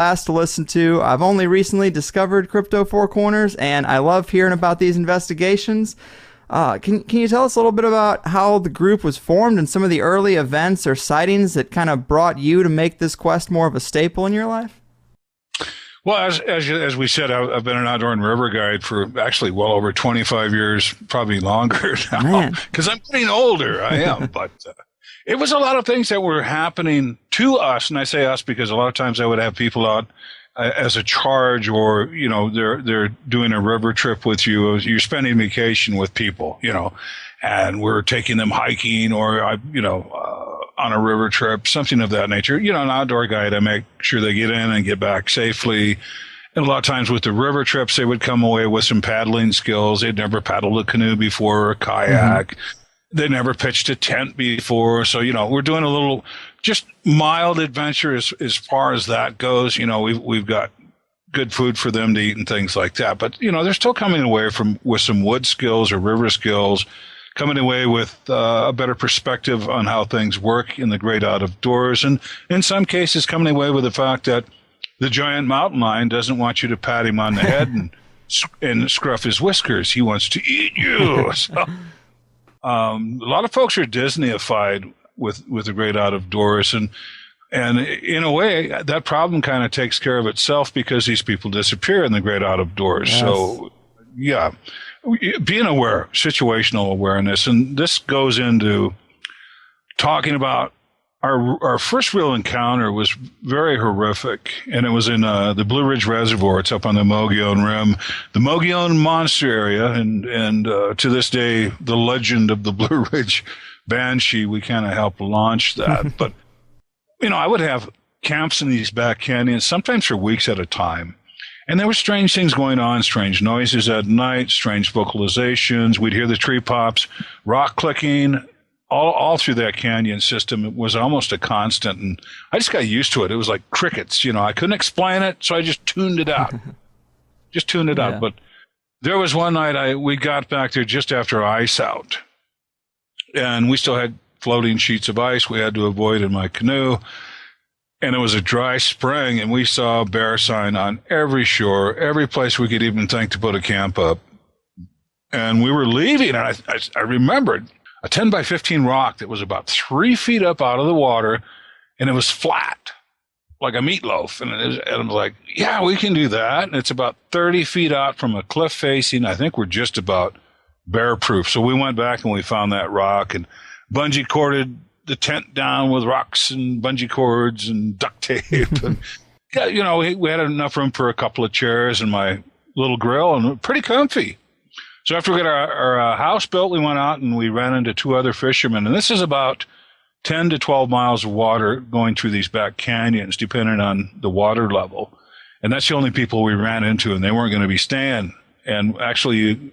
blast to listen to. I've only recently discovered Crypto Four Corners, and I love hearing about these investigations. Can you tell us a little bit about how the group was formed and some of the early events or sightings that kind of brought you to make this quest more of a staple in your life? Well, as we said, I've been an outdoor and river guide for actually well over 25 years, probably longer now, because I'm getting older. I am, but it was a lot of things that were happening to us, and I say us because a lot of times I would have people out as a charge, or they're doing a river trip with you. You're spending vacation with people, and we're taking them hiking or on a river trip, something of that nature. An outdoor guide, I make sure they get in and get back safely. And a lot of times with the river trips, they would come away with some paddling skills. They'd never paddled a canoe before or a kayak. Mm-hmm. They never pitched a tent before. So, we're doing a little just mild adventure as far as that goes. We've got good food for them to eat and things like that. But, they're still coming away with some wood skills or river skills, coming away with a better perspective on how things work in the great outdoors. And in some cases, coming away with the fact that the giant mountain lion doesn't want you to pat him on the head and scruff his whiskers. He wants to eat you. So, a lot of folks are Disneyified with the great outdoors, and in a way that problem kind of takes care of itself because these people disappear in the great outdoors. Yes. So yeah, being aware, situational awareness, and this goes into talking about our first real encounter was very horrific, and it was in the Blue Ridge Reservoir. It's up on the Mogollon Rim, the Mogollon Monster area, and to this day, the legend of the Blue Ridge Banshee, we kind of helped launch that. But, I would have camps in these back canyons, sometimes for weeks at a time. And there were strange things going on, strange noises at night, strange vocalizations. We'd hear the tree pops, rock clicking, all through that canyon system. It was almost a constant. And I just got used to it. It was like crickets, I couldn't explain it, so I just tuned it out. Out. But there was one night we got back there just after ice out. And we still had floating sheets of ice we had to avoid in my canoe. And it was a dry spring, and we saw a bear sign on every shore, every place we could even think to put a camp up. And we were leaving, and I remembered a 10 by 15 rock that was about 3 feet up out of the water, and it was flat, like a meatloaf. And I'm like, yeah, we can do that. And it's about 30 feet out from a cliff facing. I think we're just about bear proof. So we went back and we found that rock and bungee corded the tent down with rocks and bungee cords and duct tape. And we had enough room for a couple of chairs and my little grill, and pretty comfy. So after we got our house built, we went out and we ran into 2 other fishermen. And this is about 10 to 12 miles of water going through these back canyons, depending on the water level. And that's the only people we ran into, and they weren't going to be staying. And actually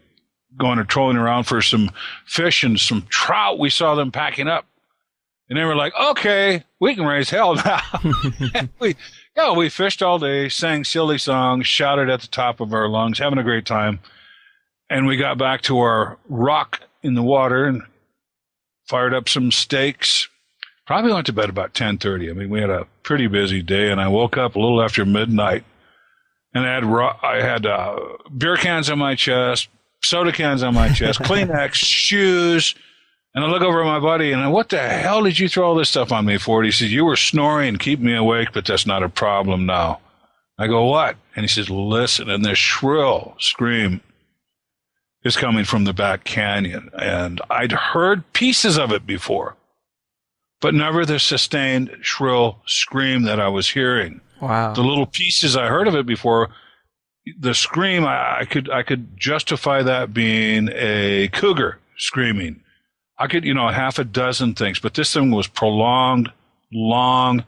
going or trolling around for some fish and some trout, we saw them packing up. And they were like, okay, we can raise hell now. We fished all day, sang silly songs, shouted at the top of our lungs, having a great time. And we got back to our rock in the water and fired up some steaks. Probably went to bed about 10:30. I mean, we had a pretty busy day, and I woke up a little after midnight. And I had beer cans on my chest, soda cans on my chest, Kleenex, shoes. And I look over at my buddy, and what the hell did you throw all this stuff on me for? He says, you were snoring, keep me awake, but that's not a problem now. I go, what? And he says, listen. And this shrill scream is coming from the back canyon. And I'd heard pieces of it before, but never the sustained shrill scream that I was hearing. Wow. The little pieces I heard of it before, the scream, I could justify that being a cougar screaming. I could, half a dozen things, but this thing was prolonged, long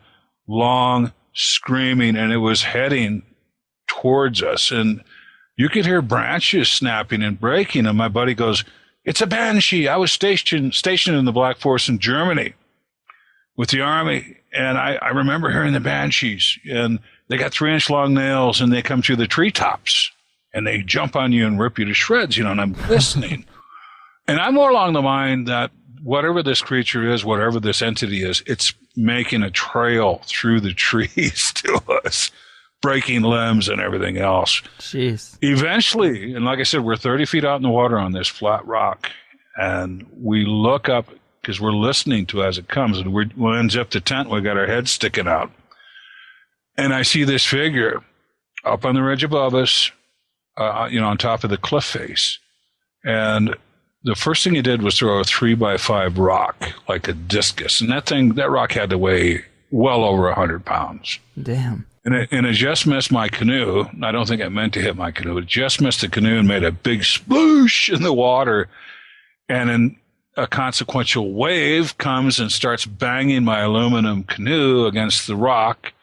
screaming, and it was heading towards us. And you could hear branches snapping and breaking. And my buddy goes, it's a banshee. I was stationed in the Black Forest in Germany with the army. And I remember hearing the banshees, and they got 3-inch long nails, and they come through the treetops and they jump on you and rip you to shreds, and I'm listening. And I'm more along the line that whatever this creature is, whatever this entity is, it's making a trail through the trees to us. breaking limbs and everything else. Jeez. Eventually, and like I said, we're 30 feet out in the water on this flat rock, and we look up because we're listening to as it comes, and we unzip the tent. We got our heads sticking out, and I see this figure up on the ridge above us, on top of the cliff face, and the first thing he did was throw a 3x5 rock, like a discus, and that rock had to weigh well over 100 pounds. Damn. And it just missed my canoe. I don't think it meant to hit my canoe. It just missed the canoe and made a big sploosh in the water. And then a consequential wave comes and starts banging my aluminum canoe against the rock.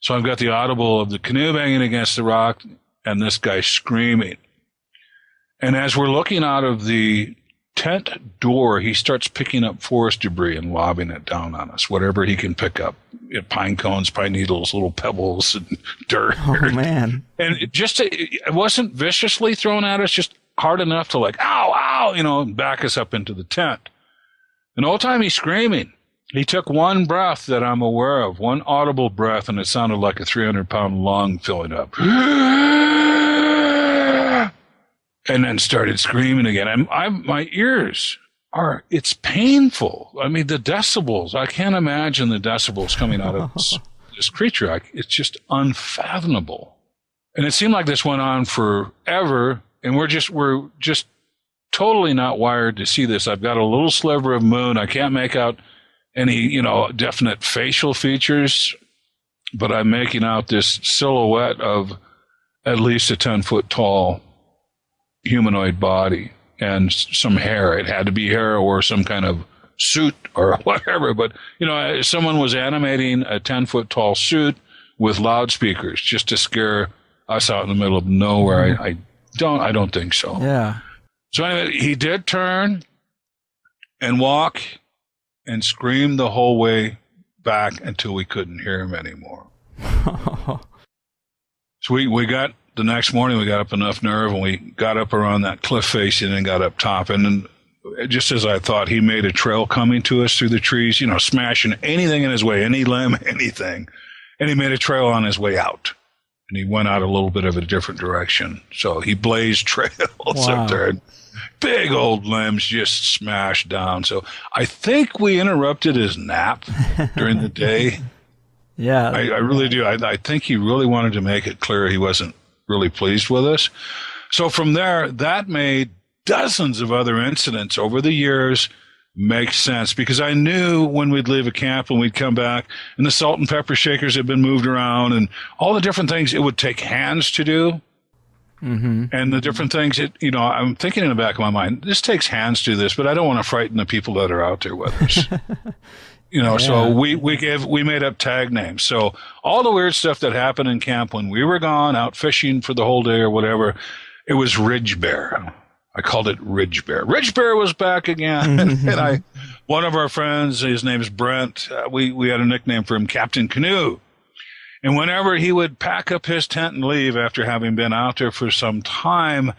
So I've got the audible of the canoe banging against the rock and this guy screaming. And as we're looking out of the tent door, he starts picking up forest debris and lobbing it down on us, whatever he can pick up. Pine cones, pine needles, little pebbles, and dirt. Oh, man. And it wasn't viciously thrown at us, just hard enough to like, ow, ow, and back us up into the tent. And the whole time he's screaming. He took one breath that I'm aware of, one audible breath, and it sounded like a 300-pound lung filling up. And then started screaming again. And my ears it's painful. I mean, the decibels, I can't imagine the decibels coming out of this creature. It's just unfathomable. And it seemed like this went on forever. And we're just totally not wired to see this. I've got a little sliver of moon. I can't make out any, definite facial features, but I'm making out this silhouette of at least a 10-foot tall humanoid body and some hair. It had to be hair or some kind of suit or whatever. But, someone was animating a 10-foot tall suit with loudspeakers just to scare us out in the middle of nowhere. I don't think so. Yeah. So anyway, he did turn and walk and scream the whole way back until we couldn't hear him anymore. So we got, the next morning we got up enough nerve and we got up around that cliff face and then got up top. And then just as I thought, he made a trail coming to us through the trees, smashing anything in his way, any limb, anything. And he made a trail on his way out. And he went out a little bit of a different direction. So he blazed trails up there. Big old limbs just smashed down. So I think we interrupted his nap during the day. Yeah. I really do. I think he really wanted to make it clear he wasn't really pleased with us. So from there, that made dozens of other incidents over the years make sense, because I knew when we'd leave a camp and we'd come back and the salt and pepper shakers had been moved around and all the different things it would take hands to do. Mm-hmm. And the different things, I'm thinking in the back of my mind, this takes hands to do this, but I don't want to frighten the people that are out there with us. So we made up tag names. So all the weird stuff that happened in camp when we were gone out fishing for the whole day or whatever, it was Ridge Bear. I called it Ridge Bear. Ridge Bear was back again. And one of our friends, his name is Brent, we had a nickname for him, Captain Canoe. And whenever he would pack up his tent and leave after having been out there for some time,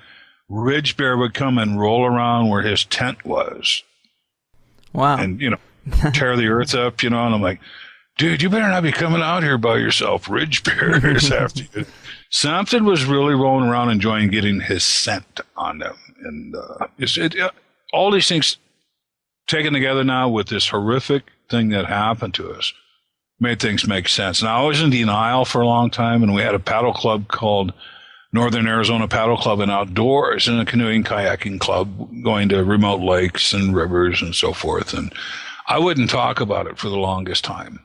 Ridge Bear would come and roll around where his tent was. Wow. And, tear the earth up, and I'm like, dude, you better not be coming out here by yourself. Ridge Bear is after you. Something was really rolling around enjoying getting his scent on them. And all these things taken together now with this horrific thing that happened to us made things make sense. Now, I was in denial for a long time, and we had a paddle club called Northern Arizona Paddle Club and Outdoors, and a canoeing kayaking club going to remote lakes and rivers and so forth. And I wouldn't talk about it for the longest time.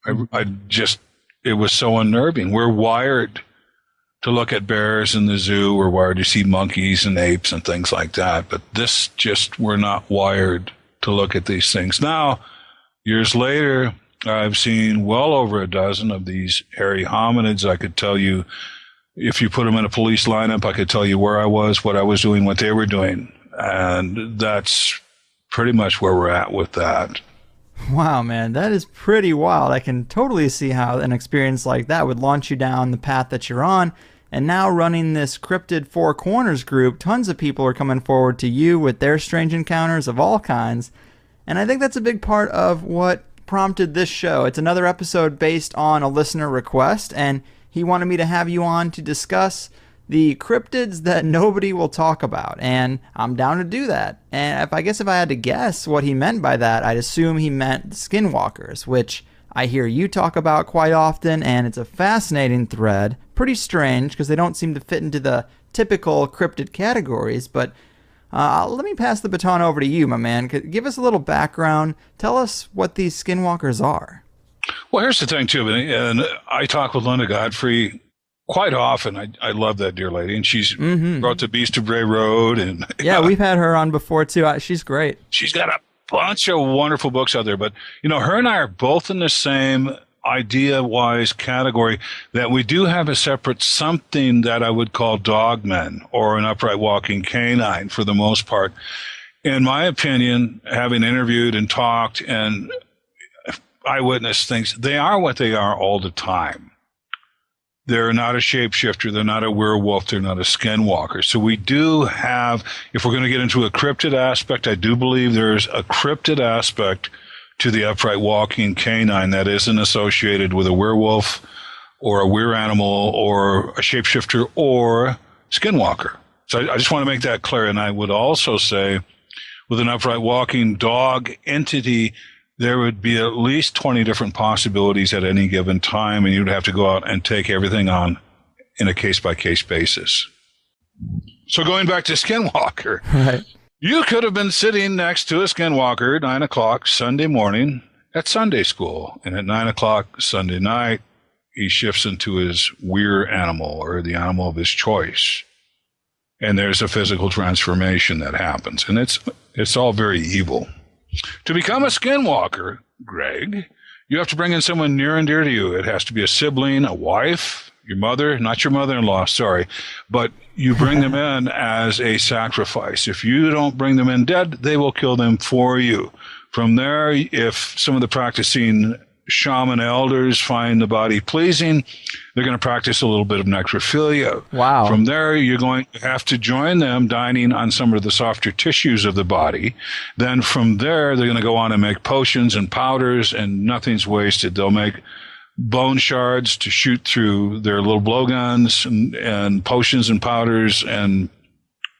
It was so unnerving. We're wired to look at bears in the zoo. We're wired to see monkeys and apes and things like that. But we're not wired to look at these things. Now, years later, I've seen well over a dozen of these hairy hominids. I could tell you, if you put them in a police lineup, I could tell you where I was, what I was doing, what they were doing. And that's pretty much where we're at with that. Wow, man, that is pretty wild. I can totally see how an experience like that would launch you down the path that you're on. And now running this Cryptid Four Corners group, tons of people are coming forward to you with their strange encounters of all kinds. And I think that's a big part of what prompted this show. It's another episode based on a listener request, and he wanted me to have you on to discuss the cryptids that nobody will talk about, and I'm down to do that. And if I had to guess what he meant by that, I'd assume he meant the skinwalkers, which I hear you talk about quite often, and it's a fascinating thread. Pretty strange, because they don't seem to fit into the typical cryptid categories, but let me pass the baton over to you, my man. Give us a little background. Tell us what these skinwalkers are. Well, here's the thing, too, and I talk with Linda Godfrey quite often. I love that dear lady, and she's wrote The Beast of Bray Road. And yeah, we've had her on before, too. She's great. She's got a bunch of wonderful books out there. But, her and I are both in the same idea-wise category that we do have a separate something that I would call dogmen or an upright walking canine for the most part. In my opinion, having interviewed and talked and eyewitness things, they are what they are all the time. They're not a shapeshifter. They're not a werewolf. They're not a skinwalker. So we do have, if we're going to get into a cryptid aspect, I do believe there's a cryptid aspect to the upright walking canine that isn't associated with a werewolf or a weird animal or a shapeshifter or skinwalker. So I just want to make that clear. And I would also say with an upright walking dog entity, there would be at least 20 different possibilities at any given time, and you'd have to go out and take everything on in a case-by-case basis. So going back to skinwalker, right. You could have been sitting next to a skinwalker at 9 o'clock Sunday morning at Sunday school, and at 9 o'clock Sunday night, he shifts into his weird animal or the animal of his choice. And there's a physical transformation that happens, and it's all very evil. To become a skinwalker, Greg, you have to bring in someone near and dear to you. It has to be a sibling, a wife, your mother, not your mother-in-law, sorry, but you bring them in as a sacrifice. If you don't bring them in dead, they will kill them for you. From there, if some of the practicing shaman elders find the body pleasing, they're going to practice a little bit of necrophilia. Wow. From there, you're going to have to join them dining on some of the softer tissues of the body. Then from there, they're going to go on and make potions and powders, and nothing's wasted. They'll make bone shards to shoot through their little blowguns and potions and powders, and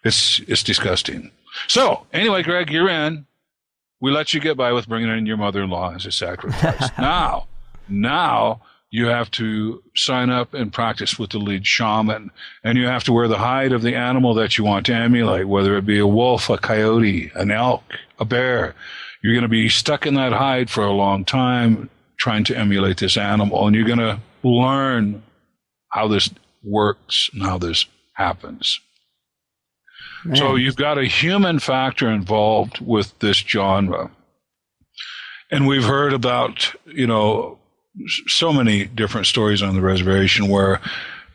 it's disgusting. So anyway, Greg, you're in. We let you get by with bringing in your mother-in-law as a sacrifice. Now you have to sign up and practice with the lead shaman, and you have to wear the hide of the animal that you want to emulate, whether it be a wolf, a coyote, an elk, a bear. You're going to be stuck in that hide for a long time trying to emulate this animal, and you're going to learn how this works and how this happens. Man. So you've got a human factor involved with this genre. And we've heard about, so many different stories on the reservation where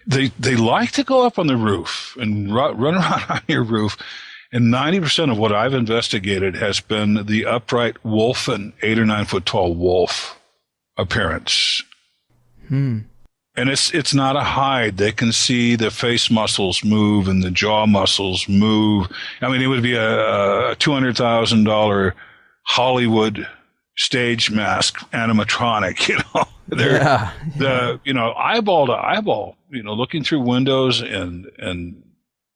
they like to go up on the roof and run around on your roof. And 90% of what I've investigated has been the upright wolfen, 8 or 9 foot tall wolf appearance. And it's not a hide. They can see the face muscles move and the jaw muscles move. I mean, it would be a $200,000 Hollywood stage mask animatronic, eyeball to eyeball, looking through windows and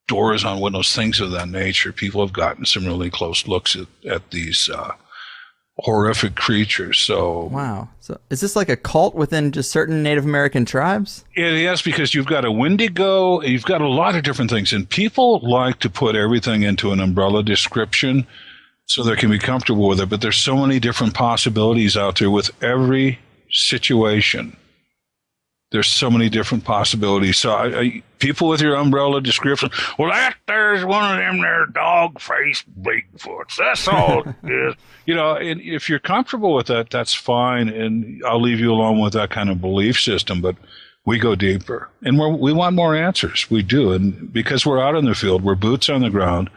doors on windows, things of that nature. People have gotten some really close looks at these horrific creatures. So wow. So is this like a cult within just certain Native American tribes? Yes, because you've got a Wendigo, you've got a lot of different things, and people like to put everything into an umbrella description so they can be comfortable with it. But there's so many different possibilities out there with every situation. There's so many different possibilities. So people with your umbrella description, well, there's one of them there dog-faced Bigfoots. That's all it is. And if you're comfortable with that, that's fine. And I'll leave you alone with that kind of belief system. But we go deeper. And we want more answers. We do. And because we're out in the field, we're boots on the ground,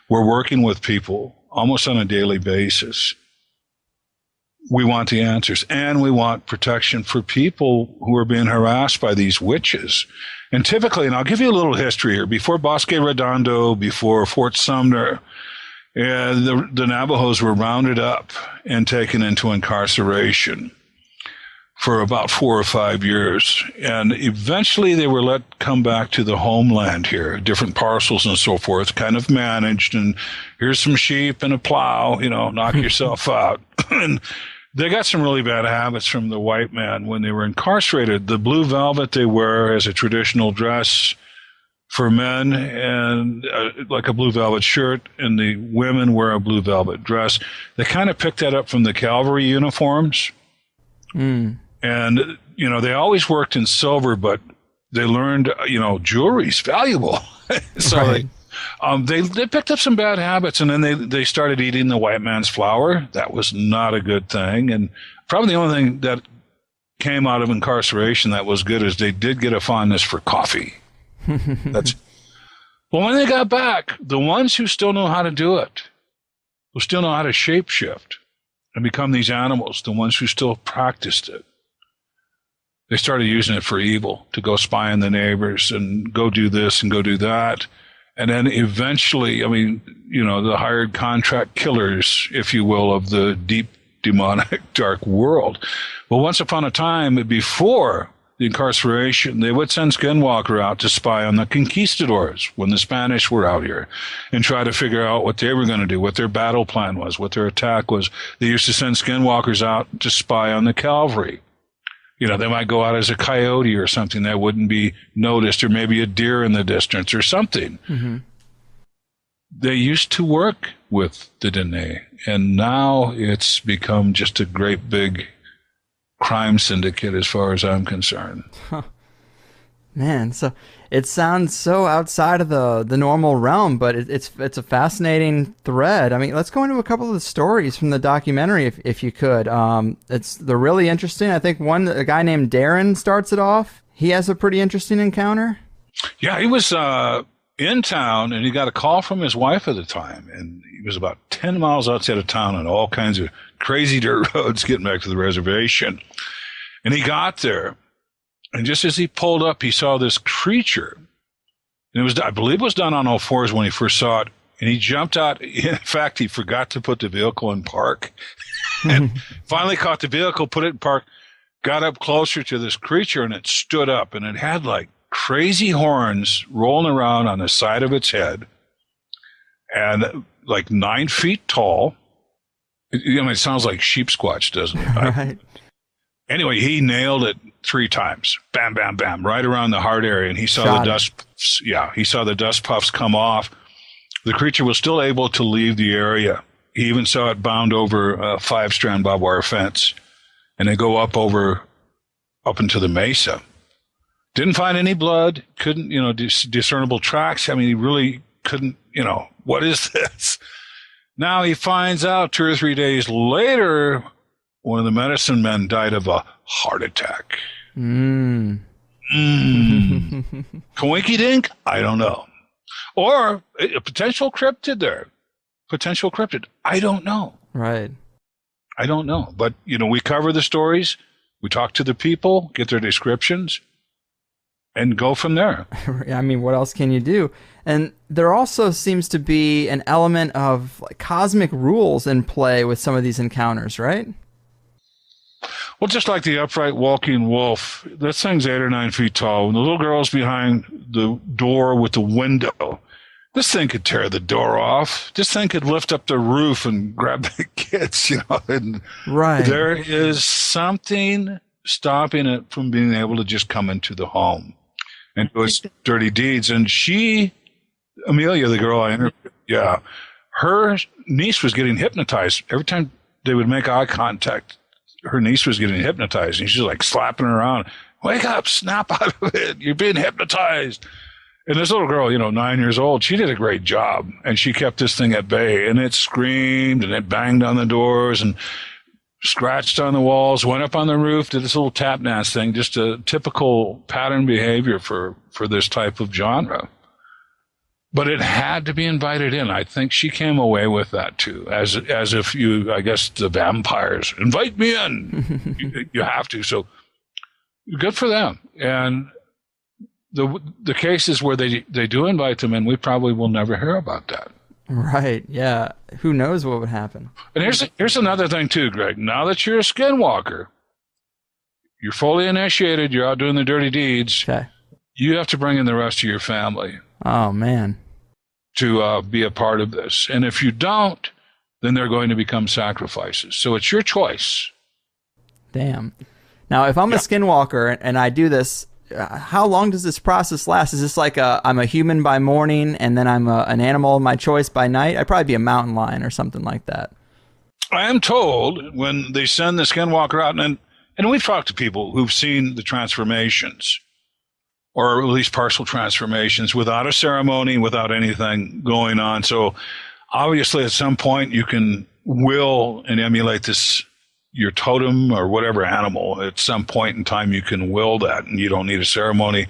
we're working with people almost on a daily basis. We want the answers, and we want protection for people who are being harassed by these witches. And typically, and I'll give you a little history here, before Bosque Redondo, before Fort Sumner, the Navajos were rounded up and taken into incarceration for about 4 or 5 years. And eventually they were let come back to the homeland here, different parcels and so forth, kind of managed. And here's some sheep and a plow, knock yourself out. And they got some really bad habits from the white man when they were incarcerated. The blue velvet they wear as a traditional dress for men, and like a blue velvet shirt, and the women wear a blue velvet dress. They kind of picked that up from the cavalry uniforms. And, they always worked in silver, but they learned, jewelry's valuable. So right. They picked up some bad habits, and then they started eating the white man's flour. That was not a good thing. And probably the only thing that came out of incarceration that was good is they did get a fondness for coffee. Well, when they got back, the ones who still know how to do it, who still know how to shapeshift and become these animals, the ones who still practiced it, they started using it for evil, to go spy on the neighbors and go do this and go do that. And then eventually, the hired contract killers, if you will, of the deep demonic dark world. Well, once upon a time, before the incarceration, they would send Skinwalker out to spy on the conquistadors when the Spanish were out here and try to figure out what they were going to do, what their battle plan was, what their attack was. They used to send Skinwalkers out to spy on the cavalry. They might go out as a coyote or something that wouldn't be noticed, or maybe a deer in the distance or something. Mm-hmm. They used to work with the Dene, and now it's become just a great big crime syndicate as far as I'm concerned. Huh. Man, so it sounds so outside of the normal realm, but it's a fascinating thread. Let's go into a couple of the stories from the documentary, if you could. They're really interesting. I think a guy named Darren starts it off. He has a pretty interesting encounter. Yeah, he was in town, and he got a call from his wife at the time, and he was about 10 miles outside of town on all kinds of crazy dirt roads getting back to the reservation. And he got there, and just as he pulled up, he saw this creature. And I believe it was done on all fours when he first saw it. And he jumped out. In fact, he forgot to put the vehicle in park. And finally caught the vehicle, put it in park, got up closer to this creature, and it stood up. And it had like crazy horns rolling around on the side of its head, and like 9 feet tall. It sounds like sheep squatch, doesn't it? Right. Anyway, he nailed it 3 times. Bam, bam, bam, right around the heart area. And he saw the dust. Yeah, he saw the dust puffs come off. The creature was still able to leave the area. He even saw it bound over a 5-strand barbed wire fence, and they go up into the mesa. Didn't find any blood. Couldn't, discernible tracks. He really couldn't. What is this? Now he finds out 2 or 3 days later, one of the medicine men died of a heart attack. Coinky dink? I don't know. Or a potential cryptid there. Potential cryptid. I don't know. Right. I don't know. But, we cover the stories. We talk to the people, get their descriptions, and go from there. What else can you do? And there also seems to be an element of cosmic rules in play with some of these encounters, right? Well, just like the upright walking wolf, that thing's 8 or 9 feet tall. When the little girl's behind the door with the window, this thing could tear the door off. This thing could lift up the roof and grab the kids, And right. There is something stopping it from being able to just come into the home and do its dirty deeds. And Amelia, the girl I interviewed, her niece was getting hypnotized. Every time they would make eye contact, her niece was getting hypnotized, and she's like slapping her around. Wake up, snap out of it. You're being hypnotized. And this little girl, 9 years old, she did a great job, and she kept this thing at bay, and it screamed, and it banged on the doors, and scratched on the walls, went up on the roof, did this little tap dance thing, just a typical pattern behavior for this type of genre. But it had to be invited in. I think she came away with that too, as if the vampires invite me in. you have to. So good for them. And the cases where they do invite them in, we probably will never hear about that. Right. Yeah. Who knows what would happen? And here's another thing too, Greg. Now that you're a skinwalker, you're fully initiated, you're out doing the dirty deeds, Okay. you have to bring in the rest of your family Oh, man. to be a part of this. And if you don't, then they're going to become sacrifices. So it's your choice. Damn. Now, if I'm a skinwalker and I do this, how long does this process last? Is this like I'm a human by morning and then I'm an animal of my choice by night? I'd probably be a mountain lion or something like that. I am told when they send the skinwalker out, and we've talked to people who've seen the transformations, or at least partial transformations, without a ceremony, without anything going on. So obviously at some point you can will and emulate this, your totem or whatever animal. At some point in time you can will that, and you don't need a ceremony.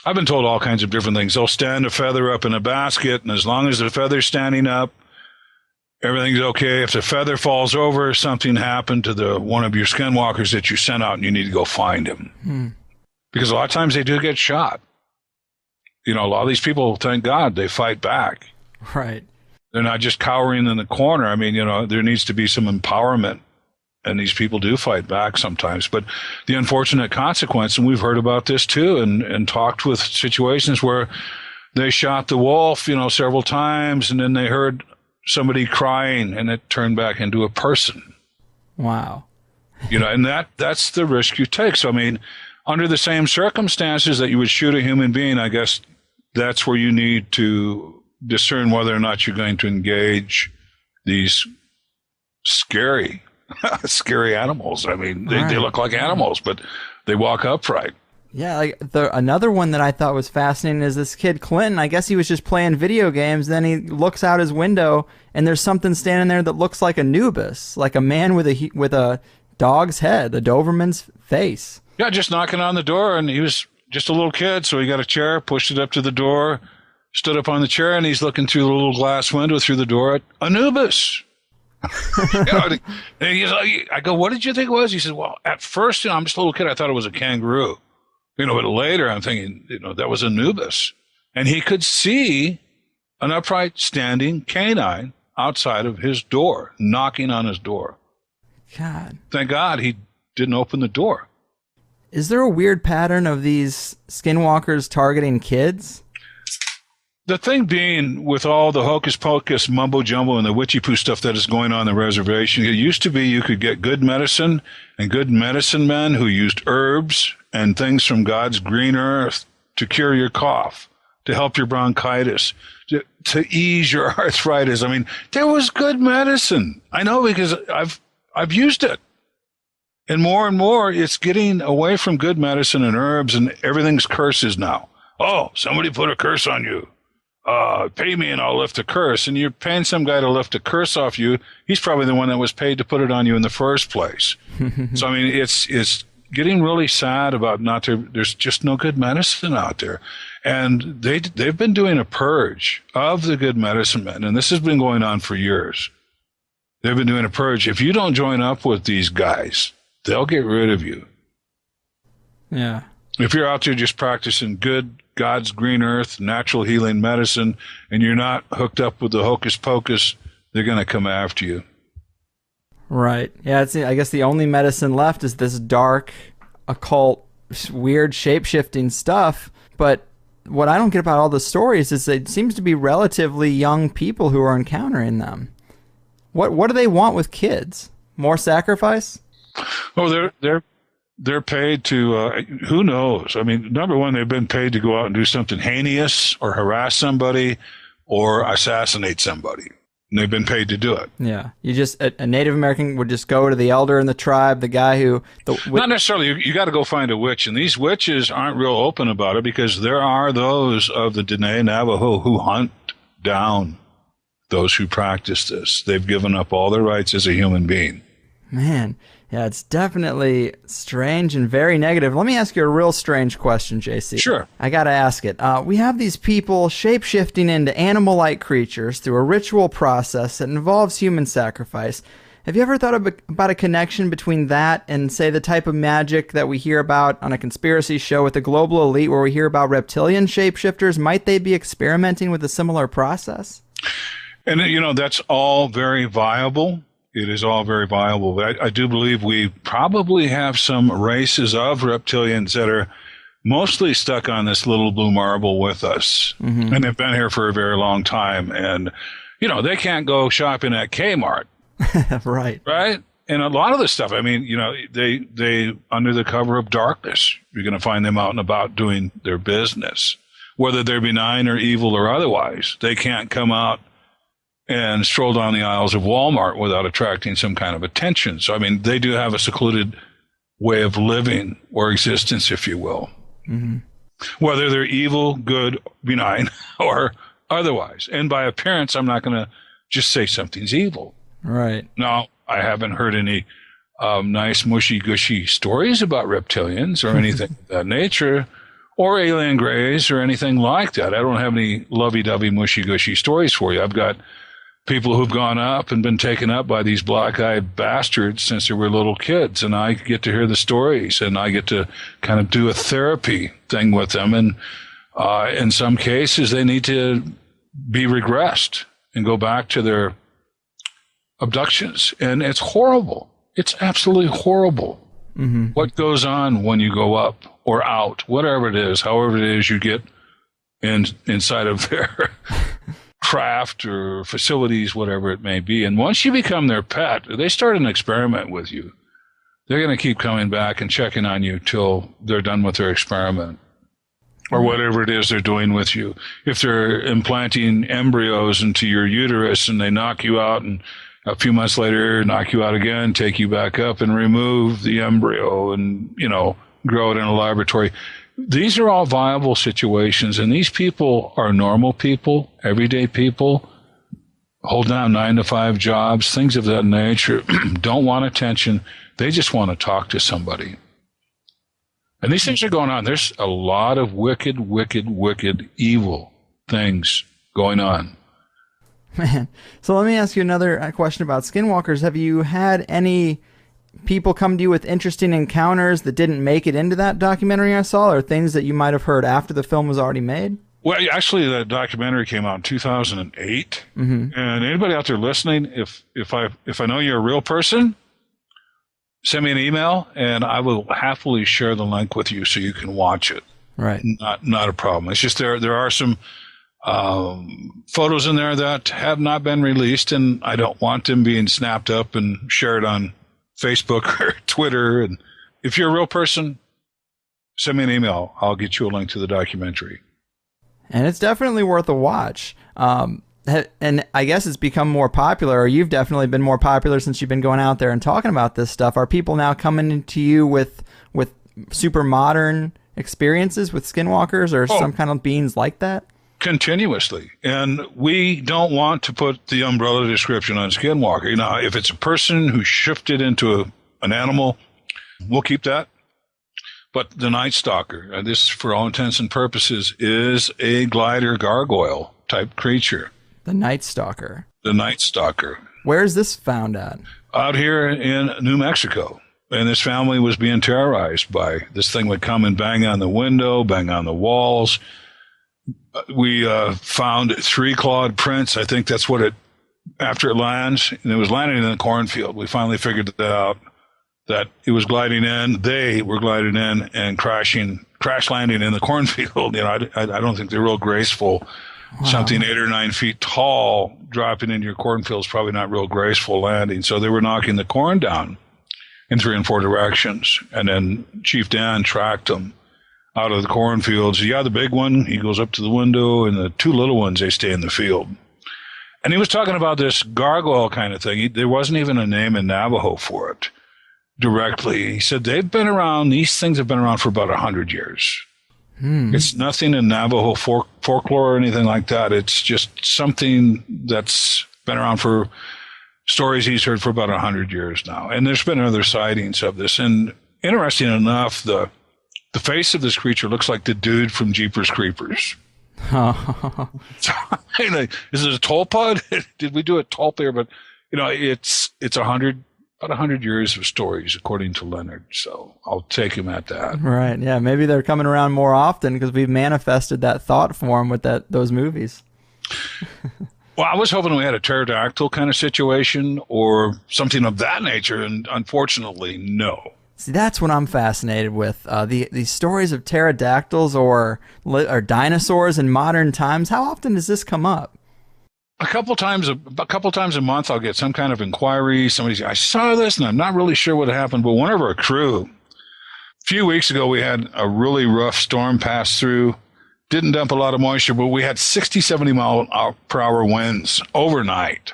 I've been told all kinds of different things. They'll stand a feather up in a basket, and as long as the feather's standing up, everything's okay. If the feather falls over, something happened to one of your skinwalkers that you sent out, and you need to go find him. Because a lot of times they do get shot. You know, a lot of these people, thank God, they fight back. Right. They're not just cowering in the corner. I mean, you know, there needs to be some empowerment, and these people do fight back sometimes. But the unfortunate consequence, and we've heard about this too, and talked with situations where they shot the wolf, you know, several times, and then they heard somebody crying, and it turned back into a person. Wow. You know, and that's the risk you take. So, I mean, under the same circumstances that you would shoot a human being, I guess that's where you need to discern whether or not you're going to engage these scary animals. I mean, they look like animals, but they walk upright. Yeah, like another one that I thought was fascinating is this kid Clinton. I guess he was just playing video games. Then he looks out his window, and there's something standing there that looks like Anubis, like a man with a dog's head, a Doberman's face. Yeah, just knocking on the door, and he was just a little kid, so he got a chair, pushed it up to the door, stood up on the chair, and he's looking through the little glass window through the door at Anubis. You know, and he's like, I go, what did you think it was? He said, well, at first, you know, I'm just a little kid, I thought it was a kangaroo. You know, but later I'm thinking, you know, that was Anubis. And he could see an upright standing canine outside of his door, knocking on his door. God. Thank God he didn't open the door. Is there a weird pattern of these skinwalkers targeting kids? The thing being, with all the hocus pocus mumbo jumbo and the witchy poo stuff that is going on the reservation, it used to be you could get good medicine and good medicine men who used herbs and things from God's green earth to cure your cough, to help your bronchitis, to ease your arthritis. I mean, there was good medicine. I know, because I've used it. And more, it's getting away from good medicine and herbs, and everything's curses now. Oh, somebody put a curse on you. Pay me and I'll lift a curse. And you're paying some guy to lift a curse off you. He's probably the one that was paid to put it on you in the first place. So, I mean, it's getting really sad about there's just no good medicine out there. And they've been doing a purge of the good medicine men. And this has been going on for years. They've been doing a purge. If you don't join up with these guys, they'll get rid of you. Yeah. If you're out there just practicing good God's green earth, natural healing medicine, and you're not hooked up with the hocus pocus, they're going to come after you. Right. Yeah, I guess the only medicine left is this dark, occult, weird, shape-shifting stuff. But what I don't get about all the stories is it seems to be relatively young people who are encountering them. What do they want with kids? More sacrifice? Oh, they're paid to, who knows? I mean, number one, they've been paid to go out and do something heinous or harass somebody or assassinate somebody. And they've been paid to do it. Yeah. A Native American would just go to the elder in the tribe, the guy who... Not necessarily. You got to go find a witch. And these witches aren't real open about it, because there are those of the Diné Navajo who hunt down those who practice this. They've given up all their rights as a human being. Man, yeah, it's definitely strange and very negative. Let me ask you a real strange question, JC. Sure. I got to ask it. We have these people shape-shifting into animal-like creatures through a ritual process that involves human sacrifice. Have you ever thought about a connection between that and, say, the type of magic that we hear about on a conspiracy show with the global elite, where we hear about reptilian shapeshifters? Might they be experimenting with a similar process? And, you know, that's all very viable. It is all very viable. But I do believe we probably have some races of reptilians that are mostly stuck on this little blue marble with us. And they've been here for a very long time. And, you know, they can't go shopping at Kmart. Right. Right? And a lot of the stuff, I mean, you know, they under the cover of darkness, you're going to find them out and about doing their business. Whether they're benign or evil or otherwise, they can't come out and stroll down the aisles of Walmart without attracting some kind of attention. So, I mean, they do have a secluded way of living or existence, if you will. Whether they're evil, good, benign, or otherwise. And by appearance, I'm not going to just say something's evil. Right. Now, I haven't heard any nice, mushy-gushy stories about reptilians or anything of that nature, or alien grays or anything like that. I don't have any lovey-dovey, mushy-gushy stories for you. I've got people who've gone up and been taken up by these black-eyed bastards since they were little kids, and I get to hear the stories, and I get to kind of do a therapy thing with them, and in some cases they need to be regressed and go back to their abductions, and it's horrible. It's absolutely horrible. What goes on when you go up or out, whatever it is, however it is you get inside of their craft or facilities, whatever it may be. And once you become their pet, they start an experiment with you. They're going to keep coming back and checking on you till they're done with their experiment or whatever it is they're doing with you. If they're implanting embryos into your uterus and they knock you out and a few months later knock you out again, take you back up and remove the embryo and, you know, grow it in a laboratory. These are all viable situations, and these people are normal people, everyday people, hold down 9-to-5 jobs, things of that nature, don't want attention. They just want to talk to somebody. And these things are going on. There's a lot of wicked, evil things going on. Man. So let me ask you another question about skinwalkers. Have you had any people come to you with interesting encounters that didn't make it into that documentary I saw, or things that you might have heard after the film was already made? Well, actually, the documentary came out in 2008. And anybody out there listening, if I know you're a real person, send me an email, and I will happily share the link with you so you can watch it. Right. Not a problem. It's just there are some photos in there that have not been released, and I don't want them being snapped up and shared on Facebook or Twitter. And if you're a real person, send me an email. I'll get you a link to the documentary. And it's definitely worth a watch. And I guess it's become more popular, or you've definitely been more popular since you've been going out there and talking about this stuff. Are people now coming to you with super modern experiences with skinwalkers or some kind of beings like that? Continuously. And we don't want to put the umbrella description on skinwalker. You know, if it's a person who shifted into an animal, we'll keep that. But the Night Stalker, this for all intents and purposes, is a glider gargoyle type creature. The Night Stalker. The Night Stalker. Where is this found at? Out here in New Mexico. And this family was being terrorized by this thing. Would come and bang on the window, bang on the walls. We found 3 clawed prints. I think that's what after it lands, and it was landing in the cornfield. We finally figured that out, that it was gliding in. They were gliding in and crash landing in the cornfield. You know, I don't think they're real graceful. Wow. Something 8 or 9 feet tall dropping into your cornfield is probably not real graceful landing. So they were knocking the corn down in 3 and 4 directions. And then Chief Dan tracked them out of the cornfields. Yeah, the big one, he goes up to the window, and the 2 little ones, they stay in the field. And he was talking about this gargoyle kind of thing. There wasn't even a name in Navajo for it directly. He said they've been around, these things have been around for about 100 years. It's nothing in Navajo folklore or anything like that. It's just something that's been around for stories he's heard for about 100 years now. And there's been other sightings of this. And interesting enough, the face of this creature looks like the dude from Jeepers Creepers. Is it a tolpa? Did we do a tolpa here? But, you know, it's about 100 years of stories, according to Leonard. So I'll take him at that. Right. Yeah. Maybe they're coming around more often because we've manifested that thought form with those movies. Well, I was hoping we had a pterodactyl kind of situation or something of that nature, and unfortunately, no. See, that's what I'm fascinated with. These stories of pterodactyls or dinosaurs in modern times. How often does this come up? A couple times a month, I'll get some kind of inquiry. Somebody's, I saw this, and I'm not really sure what happened. But one of our crew, a few weeks ago, we had a really rough storm pass through. Didn't dump a lot of moisture, but we had 60, 70 mile per hour winds overnight.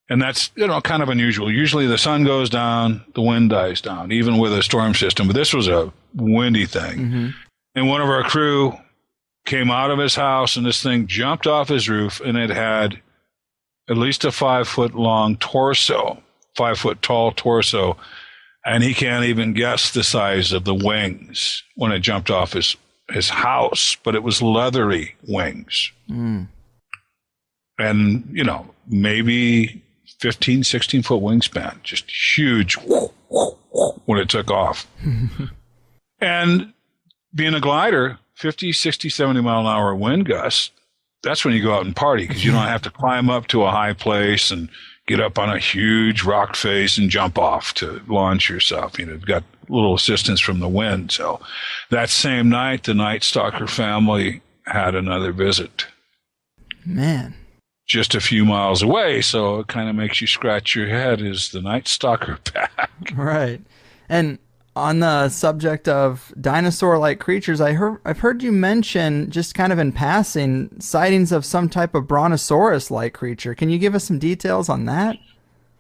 And that's, kind of unusual. Usually the sun goes down, the wind dies down, even with a storm system. But this was a windy thing. Mm-hmm. And one of our crew came out of his house, and this thing jumped off his roof, and it had at least a 5-foot long torso, 5-foot tall torso. And he can't even guess the size of the wings when it jumped off his house, but it was leathery wings. Mm. And, maybe 15, 16-foot wingspan, just huge when it took off. And being a glider, 50, 60, 70 mile an hour wind gusts, that's when you go out and party, because you don't have to climb up to a high place and get up on a huge rock face and jump off to launch yourself. You've got a little assistance from the wind. So that same night, the Night Stalker family had another visit. Man. Just a few miles away, so it kind of makes you scratch your head. Is the Night Stalker back? Right. And on the subject of dinosaur-like creatures, I've heard you mention, just kind of in passing, sightings of some type of brontosaurus-like creature. Can you give us some details on that?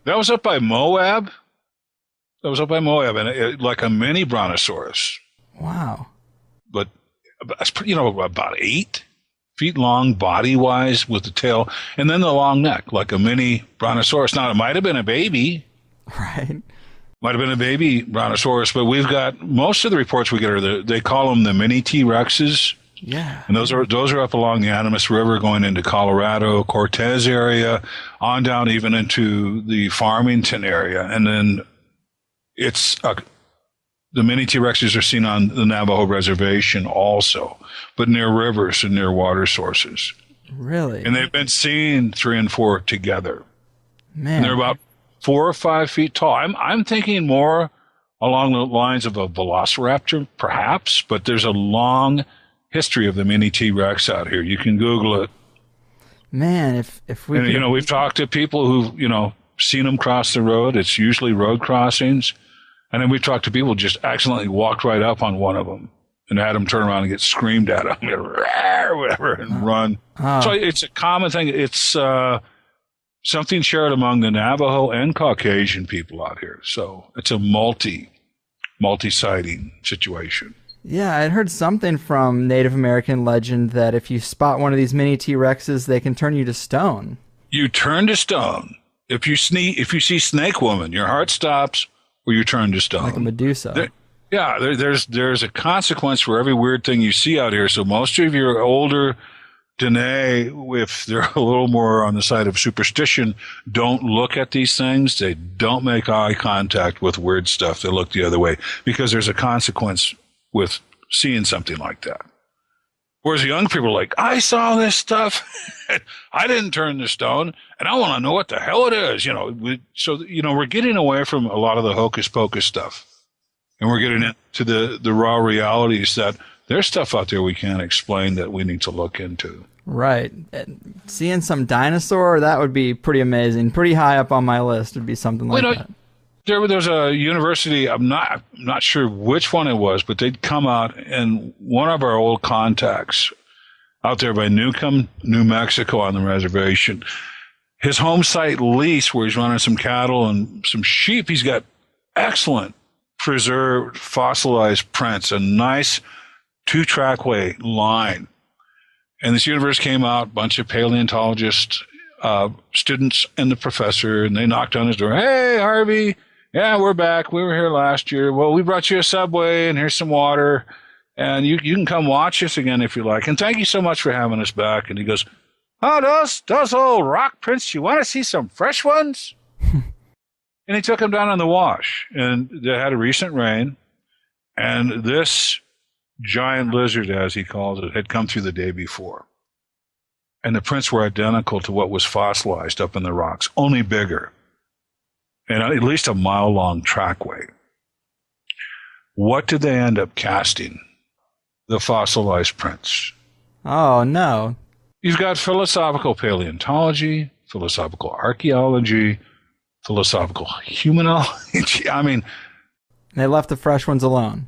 That was up by Moab. And like a mini brontosaurus. Wow. But that's pretty, about 8 feet long body-wise with the tail, and then the long neck, like a mini brontosaurus. Now, it might have been a baby. Right. Might have been a baby brontosaurus, but we've got, most of the reports we get are they call them the mini T-Rexes. Yeah. And those are up along the Animas River going into Colorado, Cortez area, on down even into the Farmington area. And then the mini T-Rexes are seen on the Navajo reservation also, but near rivers and near water sources. Really? And they've been seen 3 and 4 together. Man. And they're about 4 or 5 feet tall. I'm thinking more along the lines of a velociraptor, perhaps, but there's a long history of the mini T-Rex out here. You can Google it. Man, if we and, we've talked to people who've, seen them cross the road. It's usually road crossings. And then we've talked to people who just accidentally walked right up on one of them and had them turn around and get screamed at them, or whatever, and run. Oh. So it's a common thing. It's something shared among the Navajo and Caucasian people out here. So it's a multi-sighting situation. Yeah, I'd heard something from Native American legend that if you spot one of these mini T-Rexes, they can turn you to stone. You turn to stone. If you see Snake Woman, your heart stops, or you turn to stone. Like a Medusa. There's a consequence for every weird thing you see out here. So most of your older Dene, if they're a little more on the side of superstition, don't look at these things. They don't make eye contact with weird stuff. They look the other way because there's a consequence with seeing something like that. Whereas the young people are like, I saw this stuff. I didn't turn to stone, and I want to know what the hell it is. We're getting away from a lot of the hocus pocus stuff, and we're getting into the raw realities that there's stuff out there we can't explain that we need to look into. Right. Seeing some dinosaur, that would be pretty amazing. Pretty high up on my list would be something like that. There's a university, I'm not sure which one it was, but they'd come out, and one of our old contacts out there by Newcomb, New Mexico on the reservation, his home site lease where he's running some cattle and some sheep, he's got excellent preserved fossilized prints, a nice 2-trackway line. And this universe came out, a bunch of paleontologists, students and the professor, and they knocked on his door. Hey, Harvey. Yeah, we're back. We were here last year. Well, we brought you a Subway, and here's some water. And you can come watch us again if you like. And thank you so much for having us back. And he goes, oh, those old rock prints, you want to see some fresh ones? And he took them down on the wash. And they had a recent rain. And this giant lizard, as he calls it, had come through the day before. and the prints were identical to what was fossilized up in the rocks, only bigger, and at least a mile-long trackway. What did they end up casting? The fossilized prints. Oh, no. You've got philosophical paleontology, philosophical archaeology, philosophical humanology. I mean, they left the fresh ones alone.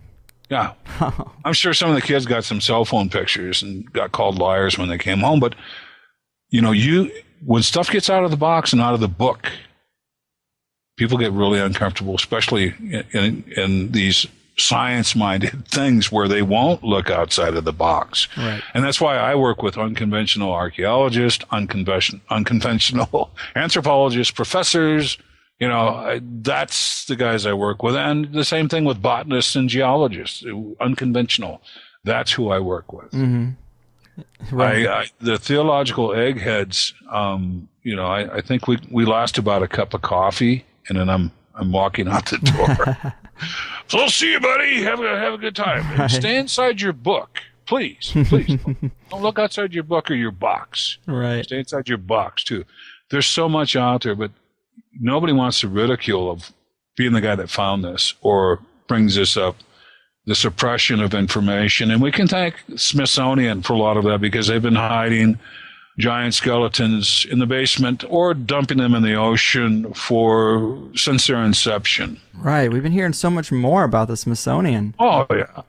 Yeah. I'm sure some of the kids got some cell phone pictures and got called liars when they came home. But, you know, when stuff gets out of the box and out of the book, people get really uncomfortable, especially in these science-minded things where they won't look outside of the box. Right. And that's why I work with unconventional archaeologists, unconventional anthropologists, professors. You know, that's the guys I work with. And the same thing with botanists and geologists, unconventional. That's who I work with. Mm-hmm. Right. The theological eggheads, you know, I think we last about a cup of coffee, and then I'm walking out the door. So I'll see you, buddy. Have a good time. And stay inside your book, please. Please. Don't look outside your book or your box. Right. Stay inside your box, too. There's so much out there, but nobody wants the ridicule of being the guy that found this or brings this up, the suppression of information. And we can thank Smithsonian for a lot of that, because they've been hiding giant skeletons in the basement or dumping them in the ocean since their inception. Right. We've been hearing so much more about the Smithsonian. Oh, yeah.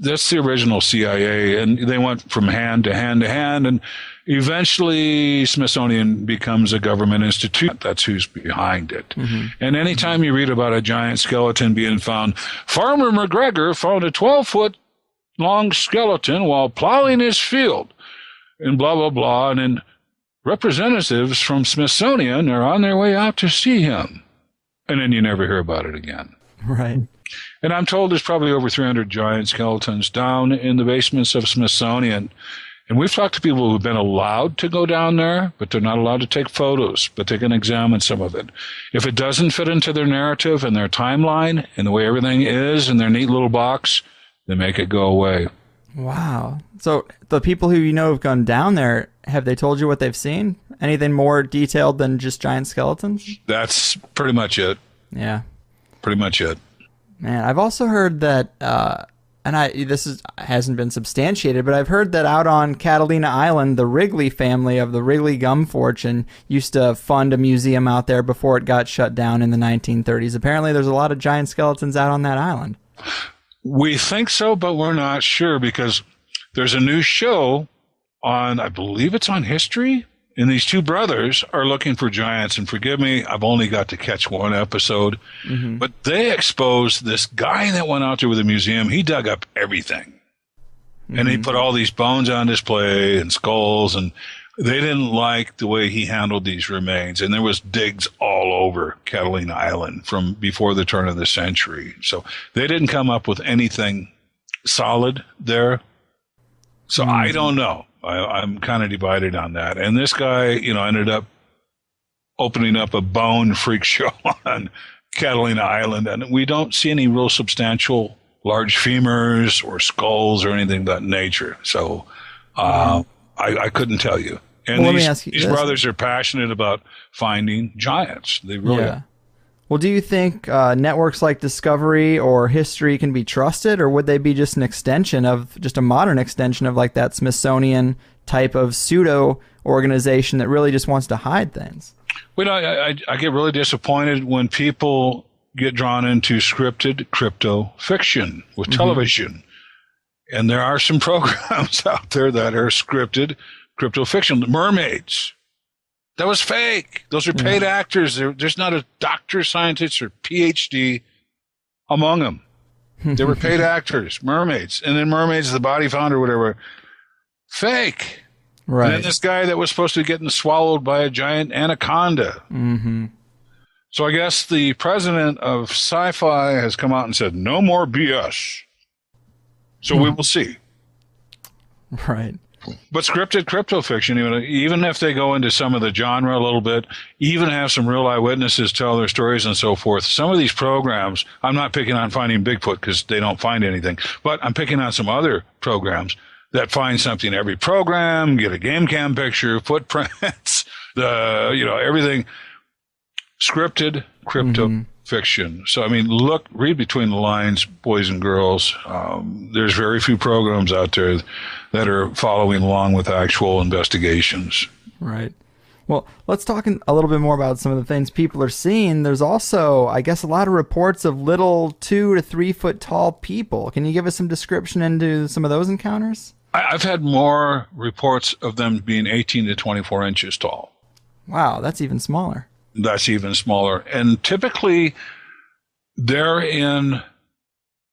That's the original CIA, and they went from hand to hand to hand, and eventually Smithsonian becomes a government institute. That's who's behind it. Mm-hmm. And anytime you read about a giant skeleton being found, Farmer McGregor found a 12-foot long skeleton while plowing his field, and blah, blah, blah. And then representatives from Smithsonian are on their way out to see him. And then you never hear about it again. Right. And I'm told there's probably over 300 giant skeletons down in the basements of Smithsonian. And we've talked to people who've been allowed to go down there, but they're not allowed to take photos, but they can examine some of it. If it doesn't fit into their narrative and their timeline and the way everything is in their neat little box, they make it go away. Wow. So the people who you know have gone down there, have they told you what they've seen? Anything more detailed than just giant skeletons? That's pretty much it. Yeah. Pretty much it. Man, I've also heard that, hasn't been substantiated, but I've heard that out on Catalina Island, the Wrigley family of the Wrigley gum fortune used to fund a museum out there before it got shut down in the 1930s. Apparently there's a lot of giant skeletons out on that island. We think so, but we're not sure, because there's a new show on, I believe it's on History, and these two brothers are looking for giants. And forgive me, I've only got to catch one episode, but they exposed this guy that went out there with a museum. He dug up everything, and he put all these bones on display and skulls, and they didn't like the way he handled these remains. And there was digs all over Catalina Island from before the turn of the century. So they didn't come up with anything solid there. So I don't know. I'm kind of divided on that. And this guy, ended up opening up a bone freak show on Catalina Island. And we don't see any real substantial large femurs or skulls or anything of that nature. So I couldn't tell you. And well, let me ask you these brothers are passionate about finding giants. They really are. Well, do you think networks like Discovery or History can be trusted, or would they be just a modern extension of like that Smithsonian type of pseudo organization that really just wants to hide things? Well, I get really disappointed when people get drawn into scripted crypto fiction with television. And there are some programs out there that are scripted crypto fiction. The mermaids. That was fake. Those are paid actors. There's not a doctor, scientist, or PhD among them. They were paid actors, mermaids. And then mermaids, the body found or whatever. Fake. Right. And then this guy that was supposed to be getting swallowed by a giant anaconda. So I guess the president of sci-fi has come out and said, no more BS. So we will see. Right. But scripted crypto fiction, even if they go into some of the genre a little bit, even have some real eyewitnesses tell their stories and so forth, some of these programs, I'm not picking on Finding Bigfoot because they don't find anything, but I'm picking on some other programs. that find something every program, get a game cam picture, footprints, everything scripted crypto fiction. So, I mean, read between the lines, boys and girls. There's very few programs out there that are following along with actual investigations. Right. Well, let's talk a little bit more about some of the things people are seeing. There's also, I guess, a lot of reports of little 2 to 3 foot tall people. Can you give us some description into some of those encounters? I've had more reports of them being 18 to 24 inches tall. Wow, that's even smaller. That's even smaller. And typically, they're in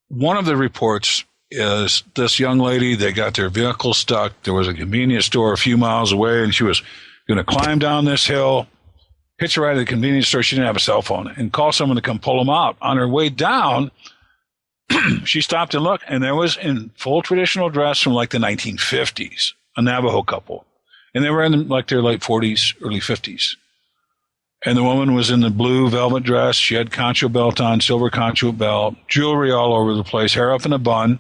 one of the reports is this young lady, they got their vehicle stuck. There was a convenience store a few miles away, and she was going to climb down this hill, hitch a ride at the convenience store. She didn't have a cell phone, and call someone to come pull them out. On her way down, she stopped and looked, and there was in full traditional dress from like the 1950s, a Navajo couple. And they were in like their late 40s, early 50s. And the woman was in the blue velvet dress. She had concho belt on, silver concho belt, jewelry all over the place, hair up in a bun.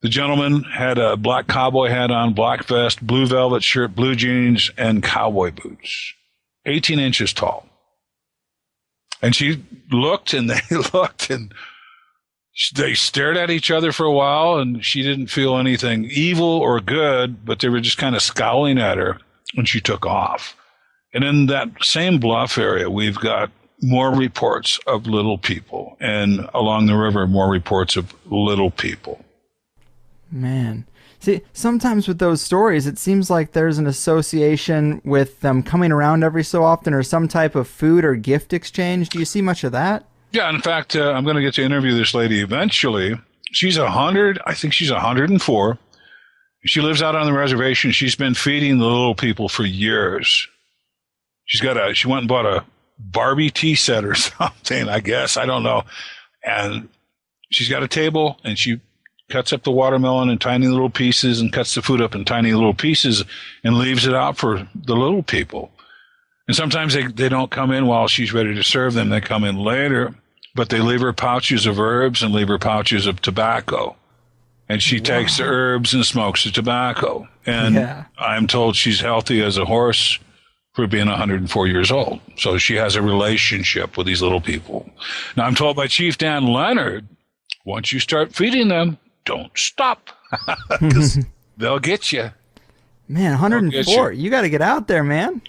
The gentleman had a black cowboy hat on, black vest, blue velvet shirt, blue jeans, and cowboy boots. 18 inches tall. And she looked, and they looked, and they stared at each other for a while, and she didn't feel anything evil or good, but they were just kind of scowling at her, and she took off. And in that same bluff area, we've got more reports of little people, and along the river, more reports of little people. Man. See, sometimes with those stories, it seems like there's an association with them coming around every so often, or some type of food or gift exchange. Do you see much of that? Yeah, in fact, I'm going to get to interview this lady eventually. She's 100, I think she's 104. She lives out on the reservation. She's been feeding the little people for years. She went and bought a Barbie tea set or something, I guess. I don't know. And she's got a table, and she cuts up the watermelon in tiny little pieces and cuts the food up in tiny little pieces and leaves it out for the little people. And sometimes they don't come in while she's ready to serve them. They come in later. But they leave her pouches of herbs and leave her pouches of tobacco. And she takes the herbs and smokes the tobacco. And I'm told she's healthy as a horse for being 104 years old. So she has a relationship with these little people. Now, I'm told by Chief Dan Leonard, once you start feeding them, don't stop. Because they'll get you. Man, 104. You got to get out there, man.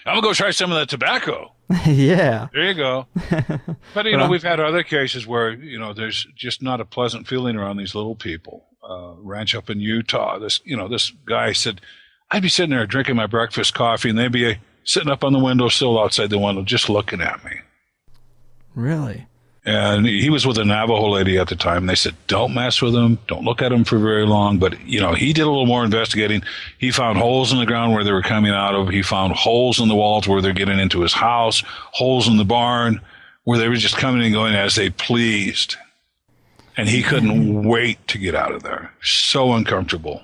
I'm going to go try some of that tobacco. Yeah. There you go. But, we've had other cases where, there's just not a pleasant feeling around these little people. Ranch up in Utah, this guy said, I'd be sitting there drinking my breakfast coffee, and they'd be sitting up on the windowsill outside the window just looking at me. Really? And he was with a Navajo lady at the time. And they said, don't mess with him. Don't look at him for very long. But, he did a little more investigating. He found holes in the ground where they were coming out of. He found holes in the walls where they're getting into his house, holes in the barn where they were just coming and going as they pleased. And he couldn't wait to get out of there. So uncomfortable.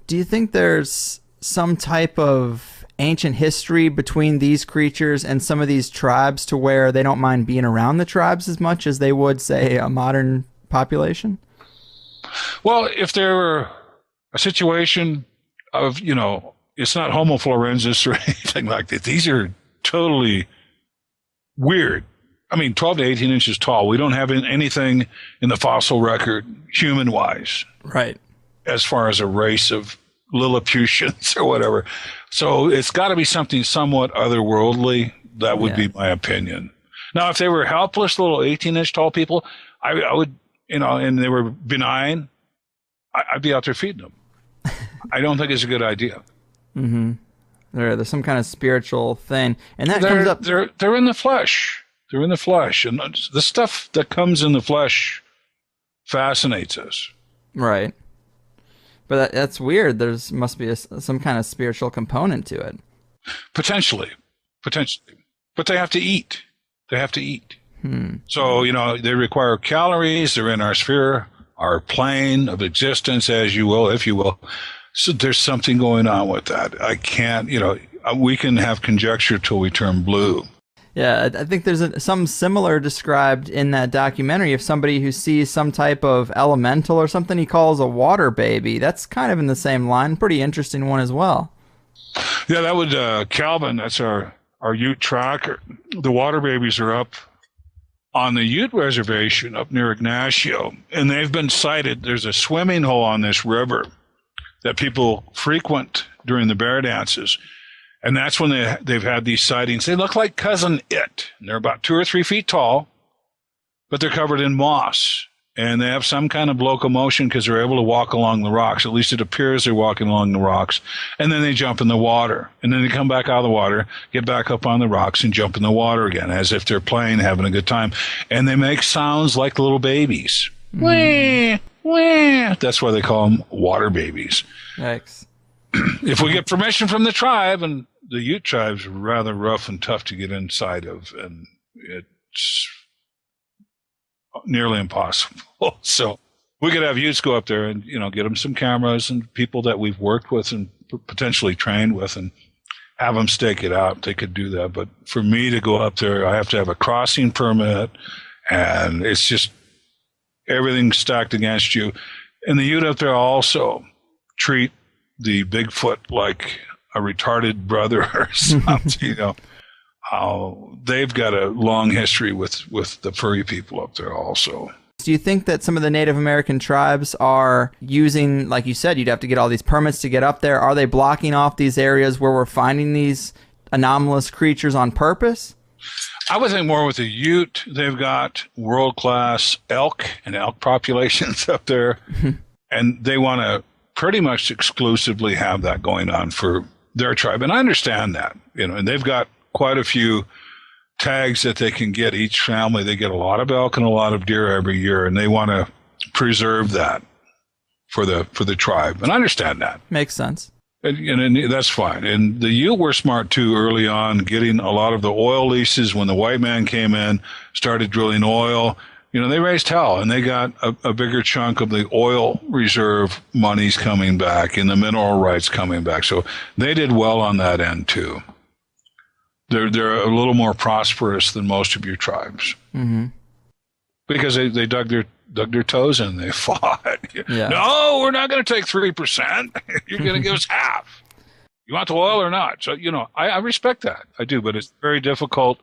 Do you think there's some type of ancient history between these creatures and some of these tribes to where they don't mind being around the tribes as much as they would, say, a modern population? Well, if there were a situation of, it's not Homo florensis or anything like that. These are totally weird. I mean, 12 to 18 inches tall. We don't have anything in the fossil record, human-wise. Right. As far as a race of Lilliputians or whatever. So it's got to be something somewhat otherworldly. That would be my opinion. Now, if they were helpless little 18-inch tall people, I would, and they were benign, I'd be out there feeding them. I don't think it's a good idea. Mm-hmm. There's some kind of spiritual thing. And that comes up. They're in the flesh. They're in the flesh. And the stuff that comes in the flesh fascinates us. Right. But that's weird. Must be some kind of spiritual component to it. Potentially. But they have to eat. So, they require calories. They're in our sphere, our plane of existence, as you will, if you will. So there's something going on with that. I can't, we can have conjecture till we turn blue. Yeah, I think there's some similar described in that documentary of somebody who sees some type of elemental or something he calls a water baby. That's kind of in the same line. Pretty interesting one as well. Yeah, that would Calvin. That's our Ute tracker. The water babies are up on the Ute reservation up near Ignacio, and they've been sighted. There's a swimming hole on this river that people frequent during the bear dances. And that's when they've had these sightings. They look like Cousin It. And they're about 2 or 3 feet tall, but they're covered in moss. And they have some kind of locomotion because they're able to walk along the rocks. At least it appears they're walking along the rocks. And then they jump in the water. And then they come back out of the water, get back up on the rocks, and jump in the water again, as if they're playing, having a good time. And they make sounds like little babies. Wah, wah. That's why they call them water babies. Yikes. If we get permission from the tribe, and the Ute tribe's rather rough and tough to get inside of, and it's nearly impossible. So we could have Utes go up there and, get them some cameras and people that we've worked with and potentially trained with and have them stake it out. They could do that. But for me to go up there, I have to have a crossing permit, and it's just everything stacked against you. And the Ute up there also treat the Bigfoot like a retarded brother or something, they've got a long history with the furry people up there also. Do you think that some of the Native American tribes are using, like you said, you'd have to get all these permits to get up there? Are they blocking off these areas where we're finding these anomalous creatures on purpose? I would think more with the Ute. They've got world-class elk and elk populations up there, and they want to pretty much exclusively have that going on for their tribe. And I understand that, and they've got quite a few tags that they can get each family. They get a lot of elk and a lot of deer every year, and they want to preserve that for the tribe. And I understand that. Makes sense. And that's fine. And the Ute were smart too early on, getting a lot of the oil leases when the white man came in, started drilling oil. They raised hell, and they got a bigger chunk of the oil reserve monies coming back and the mineral rights coming back. So they did well on that end too. They're a little more prosperous than most of your tribes, because they dug their toes in. They fought. Yeah. No, we're not going to take 3%. You're going to give us half. You want the oil or not? So I respect that. I do, but it's very difficult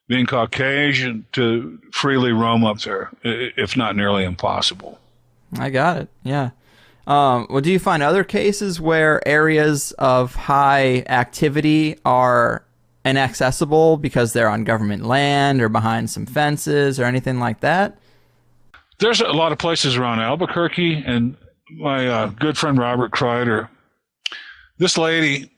being Caucasian to freely roam up there, if not nearly impossible. I got it. Yeah. Well, do you find other cases where areas of high activity are inaccessible because they're on government land or behind some fences or anything like that? There's a lot of places around Albuquerque, and my good friend Robert Kreider, this lady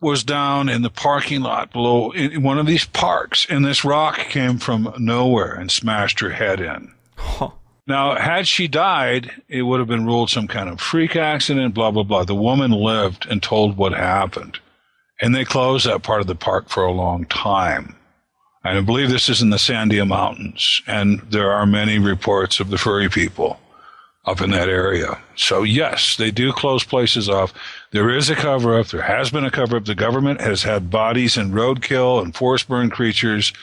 was down in the parking lot below in one of these parks, and this rock came from nowhere and smashed her head in. Huh. Now, had she died, it would have been ruled some kind of freak accident, blah, blah, blah. The woman lived and told what happened, and they closed that part of the park for a long time. And I believe this is in the Sandia Mountains, and there are many reports of the furry people up in that area. So yes, they do close places off. There is a cover-up. There has been a cover-up. The government has had bodies and roadkill and forest burn creatures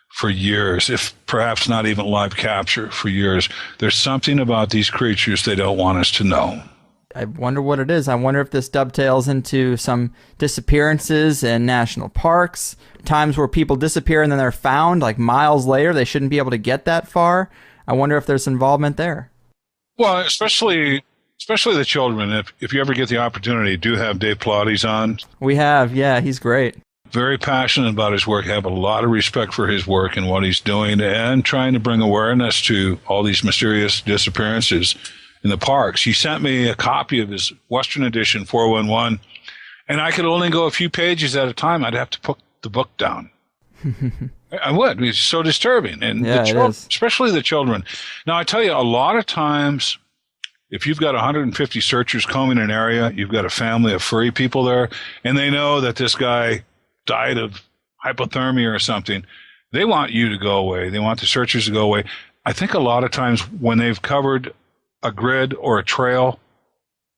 for years, if perhaps not even live capture for years. There's something about these creatures they don't want us to know. I wonder what it is. I wonder if this dovetails into some disappearances in national parks, times where people disappear and then they're found like miles later. They shouldn't be able to get that far. I wonder if there's involvement there. Well, especially the children. If you ever get the opportunity, do have Dave Pilates on. We have, yeah, he's great. Very passionate about his work, have a lot of respect for his work and what he's doing, and trying to bring awareness to all these mysterious disappearances in the parks. He sent me a copy of his Western Edition 411, and I could only go a few pages at a time. I'd have to put the book down. I would. It's so disturbing. And yeah, the children, especially the children. Now, I tell you, a lot of times, if you've got 150 searchers combing an area, you've got a family of furry people there, and they know that this guy died of hypothermia or something, they want you to go away. They want the searchers to go away. I think a lot of times when they've covered a grid or a trail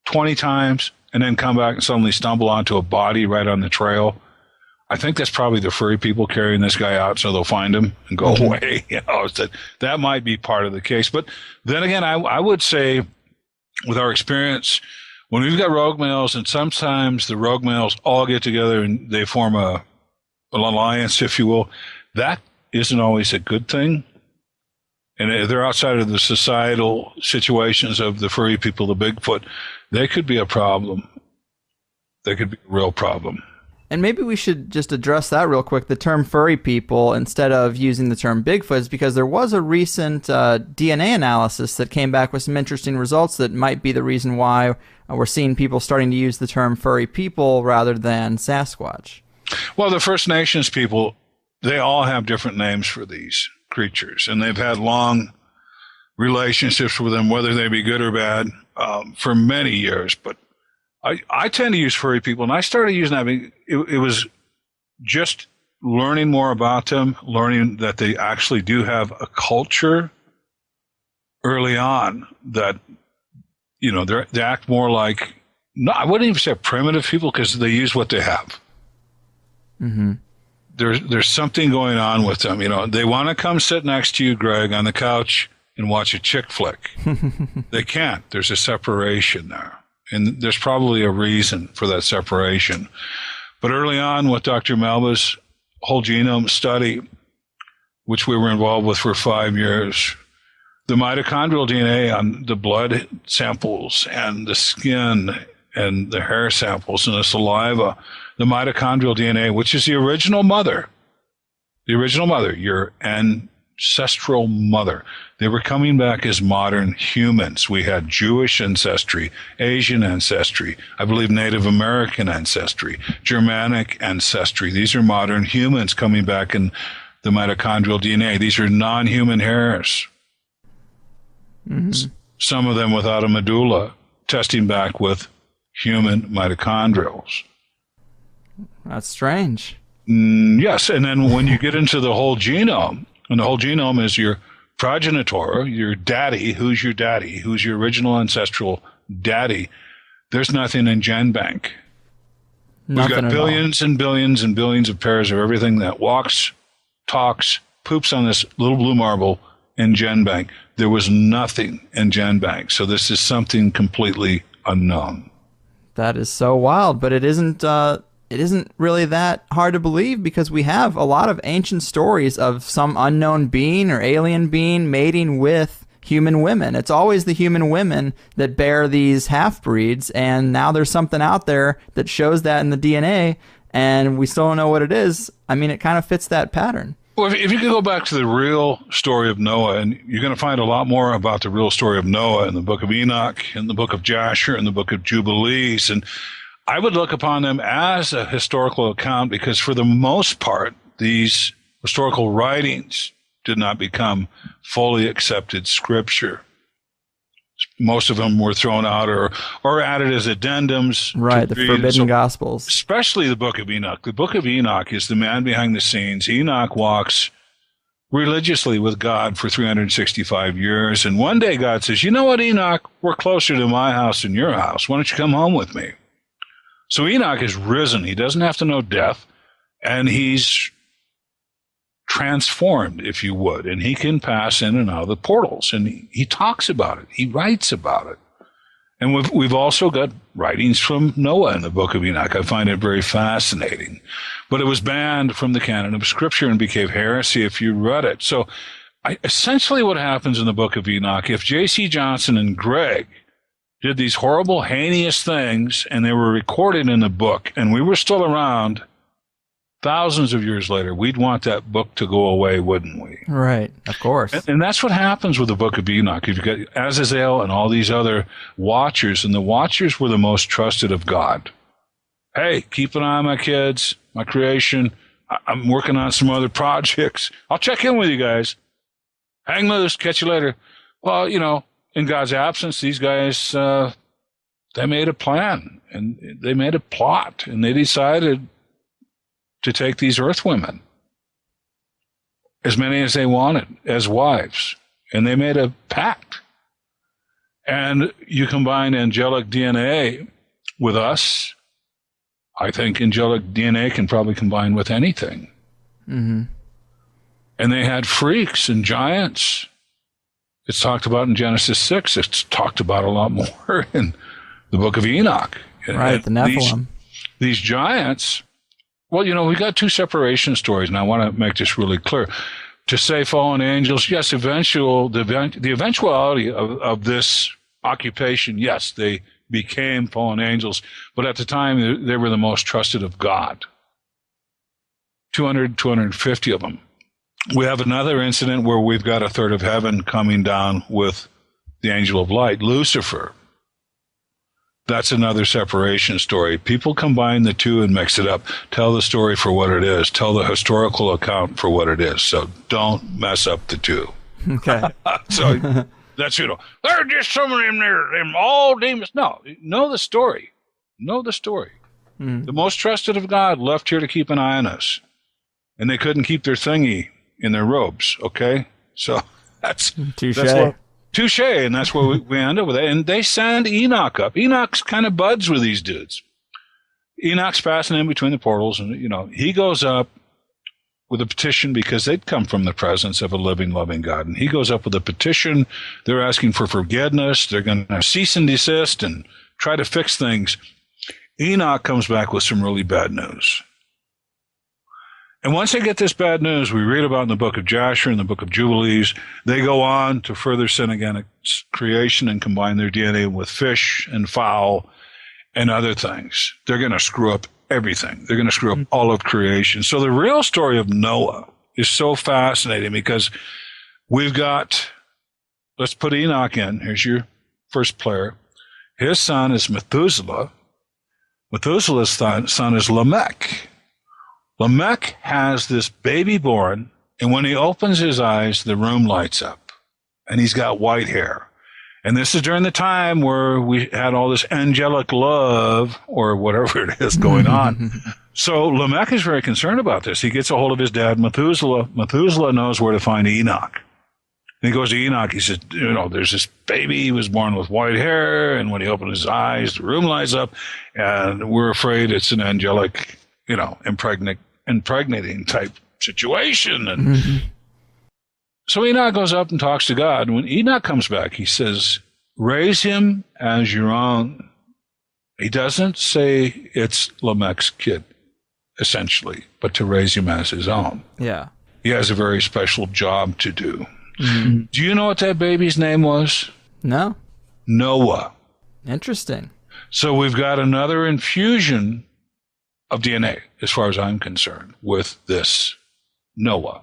20 times and then come back and suddenly stumble onto a body right on the trail, I think that's probably the furry people carrying this guy out so they'll find him and go away. That might be part of the case. But then again, I would say with our experience, when we've got rogue males, and sometimes the rogue males all get together and they form an alliance, if you will, that isn't always a good thing. And they're outside of the societal situations of the furry people, the Bigfoot. They could be a problem. They could be a real problem. And maybe we should just address that real quick, the term furry people, instead of using the term Bigfoot, is because there was a recent DNA analysis that came back with some interesting results that might be the reason why we're seeing people starting to use the term furry people rather than Sasquatch. Well, the First Nations people, they all have different names for these creatures, and they've had long relationships with them, whether they be good or bad, for many years. But I tend to use furry people, and I started using that. It was just learning more about them, learning that they actually do have a culture early on that, you know, they act more like, no, I wouldn't even say primitive people because they use what they have. Mm-hmm. There's something going on with them. You know, they want to come sit next to you, Greg, on the couch and watch a chick flick. They can't. There's a separation there. And there's probably a reason for that separation. But early on with Dr. Melba's whole genome study, which we were involved with for 5 years, the mitochondrial DNA on the blood samples and the skin and the hair samples and the saliva, the mitochondrial DNA, which is the original mother, your ancestral mother. They were coming back as modern humans. We had Jewish ancestry, Asian ancestry, I believe Native American ancestry, Germanic ancestry. These are modern humans coming back in the mitochondrial DNA. These are non-human hairs. Mm-hmm. Some of them without a medulla, testing back with human mitochondrials. That's strange. Yes, and then when you get into the whole genome, and the whole genome is your progenitor, your daddy, who's your original ancestral daddy, there's nothing in GenBank. We've got billions and billions and billions of pairs of everything that walks, talks, poops on this little blue marble in GenBank. There was nothing in GenBank, so this is something completely unknown. That is so wild, but it isn't really that hard to believe because we have a lot of ancient stories of some unknown being or alien being mating with human women. It's always the human women that bear these half-breeds, and now there's something out there that shows that in the DNA, and we still don't know what it is. I mean, it kind of fits that pattern. Well, if you could go back to the real story of Noah, and you're going to find a lot more about the real story of Noah in the book of Enoch, in the book of Jasher, in the book of Jubilees, and I would look upon them as a historical account because for the most part, these historical writings did not become fully accepted scripture. Most of them were thrown out or added as addendums. Right, the forbidden gospels. Especially the book of Enoch. The book of Enoch is the man behind the scenes. Enoch walks religiously with God for 365 years. And one day God says, you know what, Enoch, we're closer to my house than your house. Why don't you come home with me? So Enoch is risen. He doesn't have to know death. And he's transformed, if you would, and he can pass in and out of the portals. And he talks about it. He writes about it. And we've also got writings from Noah in the book of Enoch. I find it very fascinating. But it was banned from the canon of Scripture and became heresy if you read it. So essentially what happens in the book of Enoch, if J.C. Johnson and Greg did these horrible, heinous things, and they were recorded in the book, and we were still around thousands of years later, we'd want that book to go away, wouldn't we? Right, of course. And that's what happens with the book of Enoch. You've got Azazel and all these other watchers, and the watchers were the most trusted of God. Hey, keep an eye on my kids, my creation. I'm working on some other projects. I'll check in with you guys. Hang loose. Catch you later. Well, you know, in God's absence, these guys, they made a plan, and they made a plot, and they decided to take these earth women, as many as they wanted, as wives. And they made a pact. And you combine angelic DNA with us, I think angelic DNA can probably combine with anything. Mm-hmm. And they had freaks and giants. It's talked about in Genesis 6. It's talked about a lot more in the book of Enoch. Right, the Nephilim. These giants, well, we got two separation stories, and I want to make this really clear. To say fallen angels, yes, the eventuality of this occupation, yes, they became fallen angels, but at the time, they were the most trusted of God. 250 of them. We have another incident where we've got a third of heaven coming down with the angel of light, Lucifer. That's another separation story. People combine the two and mix it up. Tell the story for what it is. Tell the historical account for what it is. So don't mess up the two. Okay. So that's, they're just some of them there, them all demons. No, know the story. Know the story. Mm. The most trusted of God left here to keep an eye on us. And they couldn't keep their thingy in their robes, okay? So that's touche. Touche, and that's where we end up with it. And they send Enoch up. Enoch's kind of buds with these dudes. Enoch's passing in between the portals, and he goes up with a petition because they'd come from the presence of a living, loving God. And he goes up with a petition. They're asking for forgiveness. They're going to cease and desist and try to fix things. Enoch comes back with some really bad news. And once they get this bad news, we read about in the book of Jasher and the book of Jubilees, they go on to further sin against creation and combine their DNA with fish and fowl and other things. They're going to screw up everything. They're going to screw up all of creation. So the real story of Noah is so fascinating because we've got, let's put Enoch in. Here's your first player. His son is Methuselah. Methuselah's son is Lamech. Lamech has this baby born, and when he opens his eyes, the room lights up, and he's got white hair. And this is during the time where we had all this angelic love, or whatever it is going on. So Lamech is very concerned about this. He gets a hold of his dad, Methuselah. Methuselah knows where to find Enoch. And he goes to Enoch. He says, there's this baby. He was born with white hair, and when he opened his eyes, the room lights up, and we're afraid it's an angelic, impregnating type situation. And so Enoch goes up and talks to God. And when Enoch comes back, he says, raise him as your own. He doesn't say it's Lamech's kid, essentially, but to raise him as his own. Yeah. He has a very special job to do. Mm-hmm. Do you know what that baby's name was? No. Noah. Interesting. So we've got another infusion of DNA, as far as I'm concerned, with this Noah.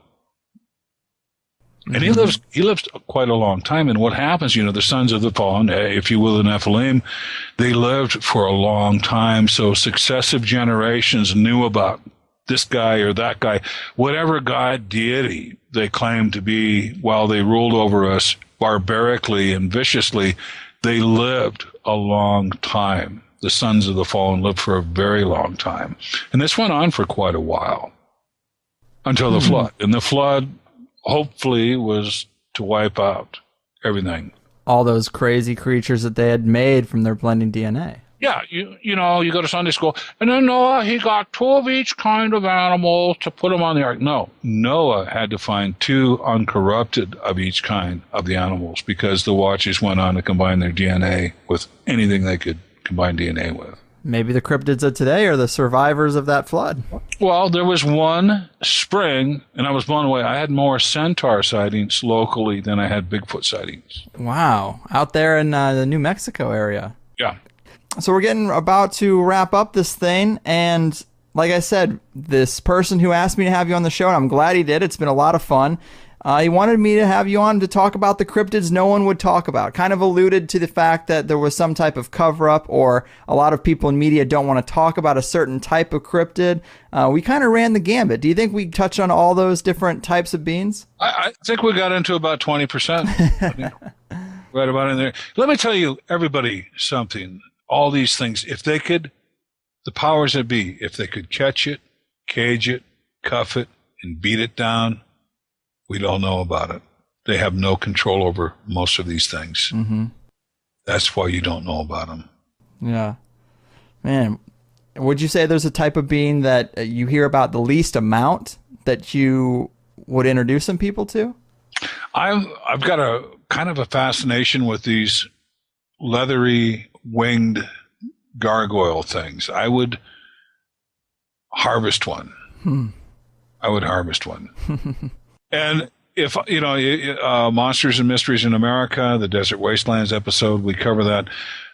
And he lives quite a long time. And what happens, the sons of the fallen, if you will, the Nephilim, they lived for a long time. So successive generations knew about this guy or that guy, whatever god deity they claimed to be while they ruled over us barbarically and viciously, they lived a long time. The sons of the fallen lived for a very long time. And this went on for quite a while until the flood. And the flood, hopefully, was to wipe out everything. All those crazy creatures that they had made from their blending DNA. Yeah, you go to Sunday school, and then Noah, he got 2 of each kind of animal to put them on the ark. No, Noah had to find 2 uncorrupted of each kind of the animals because the Watchers went on to combine their DNA with anything they could combine DNA with. Maybe the cryptids of today are the survivors of that flood. Well, there was one spring, and I was blown away. I had more centaur sightings locally than I had Bigfoot sightings. Wow. Out there in the New Mexico area. Yeah. So we're getting about to wrap up this thing, and like I said, this person who asked me to have you on the show, and I'm glad he did. It's been a lot of fun. He wanted me to have you on to talk about the cryptids no one would talk about. Kind of alluded to the fact that there was some type of cover-up, or a lot of people in media don't want to talk about a certain type of cryptid. We kind of ran the gambit. Do you think we touched on all those different types of beings? I think we got into about 20%. Right about in there. Let me tell you, everybody, something. All these things, if they could, the powers that be, if they could catch it, cage it, cuff it, and beat it down, we'd all know about it. They have no control over most of these things. Mm-hmm. That's why you don't know about them. Yeah. Man, Would you say there's a type of being that you hear about the least amount that you would introduce some people to? I've got a kind of a fascination with these leathery winged gargoyle things. I would harvest one. I would harvest one. And if, Monsters and Mysteries in America, the Desert Wastelands episode, we cover that.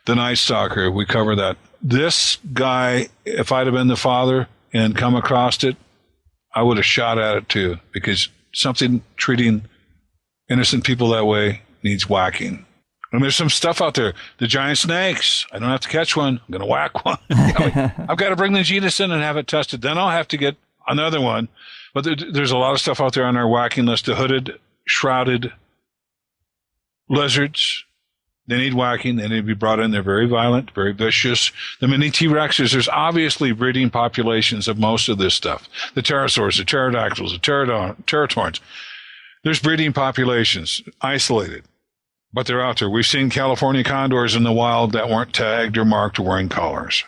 The Night Stalker, we cover that. This guy, if I'd have been the father and come across it, I would have shot at it too, because something treating innocent people that way needs whacking. And there's some stuff out there. The giant snakes. I don't have to catch one. I'm going to whack one. I've got to bring the genus in and have it tested. Then I'll have to get another one. But there's a lot of stuff out there on our whacking list. The hooded, shrouded lizards. They need whacking. They need to be brought in. They're very violent, very vicious. The mini T-Rexes, there's obviously breeding populations of most of this stuff. The pterosaurs, the pterodactyls, the teratorns. There's breeding populations, isolated, but they're out there. We've seen California condors in the wild that weren't tagged or marked or wearing collars.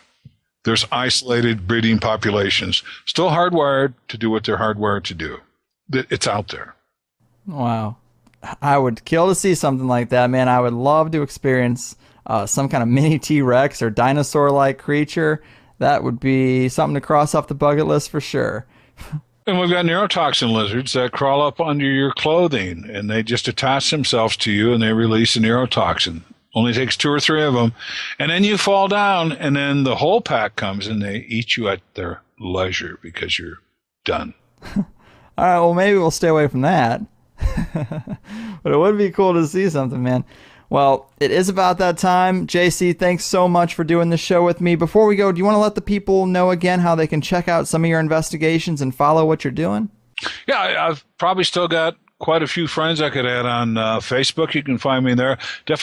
There's isolated breeding populations, still hardwired to do what they're hardwired to do. It's out there. Wow. I would kill to see something like that, man. I would love to experience some kind of mini T-Rex or dinosaur-like creature. That would be something to cross off the bucket list for sure. And we've got neurotoxin lizards that crawl up under your clothing, and they just attach themselves to you, and they release a neurotoxin. Only takes 2 or 3 of them. And then you fall down, and then the whole pack comes, and they eat you at their leisure because you're done. All right, well, maybe we'll stay away from that. But it would be cool to see something, man. Well, it is about that time. JC, thanks so much for doing this show with me. Before we go, do you want to let the people know again how they can check out some of your investigations and follow what you're doing? Yeah, I've probably still got quite a few friends I could add on Facebook. You can find me there. Definitely